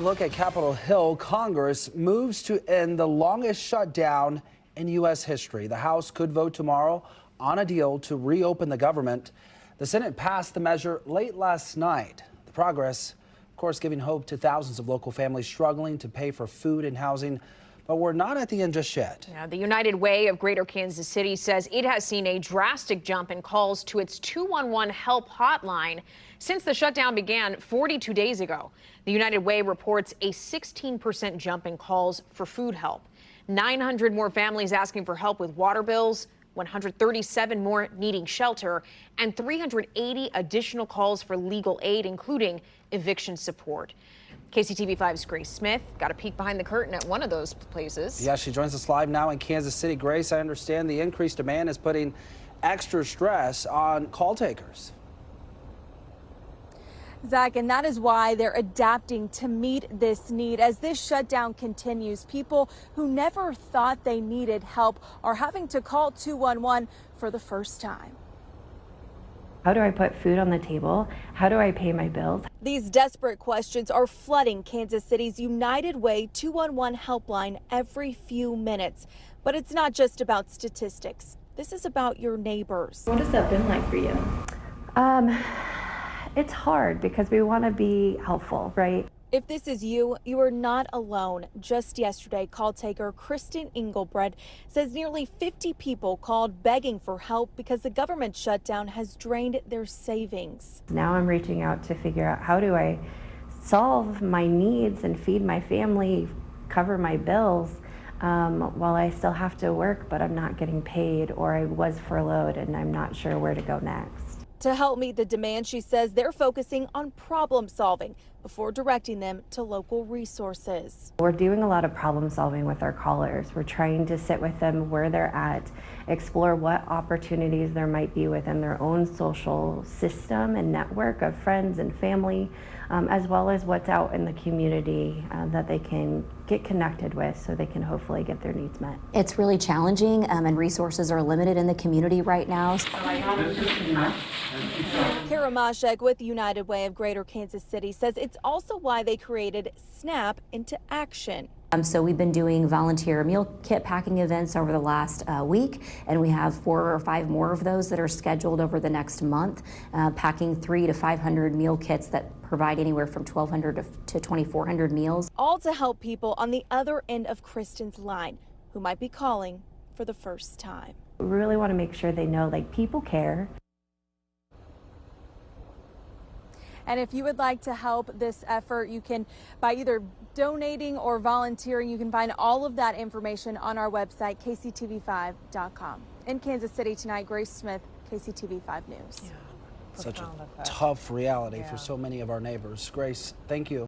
Look at Capitol Hill. Congress moves to end the longest shutdown in U.S. history. The House could vote tomorrow on a deal to reopen the government. The Senate passed the measure late last night. The progress, of course, giving hope to thousands of local families struggling to pay for food and housing. But we're not at the end just yet. Yeah, the United Way of Greater Kansas City says it has seen a drastic jump in calls to its 211 help hotline since the shutdown began 42 days ago. The United Way reports a 16% jump in calls for food help, 900 more families asking for help with water bills, 137 more needing shelter, and 380 additional calls for legal aid, including eviction support. KCTV5's Grace Smith got a peek behind the curtain at one of those places. Yeah, she joins us live now in Kansas City. Grace, I understand the increased demand is putting extra stress on call takers. Zach, and that is why they're adapting to meet this need. As this shutdown continues, people who never thought they needed help are having to call 211 for the first time. How do I put food on the table? How do I pay my bills? These desperate questions are flooding Kansas City's United Way 211 helpline every few minutes. But it's not just about statistics. This is about your neighbors. What has that been like for you? It's hard because we want to be helpful, right? If this is you, you are not alone. Just yesterday, call taker Kristen Engelbrecht says nearly 50 people called begging for help because the government shutdown has drained their savings. Now I'm reaching out to figure out how do I solve my needs and feed my family, cover my bills, while I still have to work, but I'm not getting paid, or I was furloughed and I'm not sure where to go next. To help meet the demand, she says they're focusing on problem solving before directing them to local resources. We're doing a lot of problem solving with our callers. We're trying to sit with them where they're at, explore what opportunities there might be within their own social system and network of friends and family, as well as what's out in the community that they can get connected with so they can hopefully get their needs met. It's really challenging and resources are limited in the community right now. Kara Mashek with United Way of Greater Kansas City says it's also why they created Snap into Action. So we've been doing volunteer meal kit packing events over the last week, and we have 4 or 5 more of those that are scheduled over the next month, packing 300 to 500 meal kits that provide anywhere from 1,200 to 2,400 meals. All to help people on the other end of Kristen's line who might be calling for the first time. We really want to make sure they know, like, people care. And if you would like to help this effort, you can, by either donating or volunteering, you can find all of that information on our website, kctv5.com. In Kansas City tonight, Grace Smith, KCTV5 News. Such a tough reality for so many of our neighbors. Grace, thank you.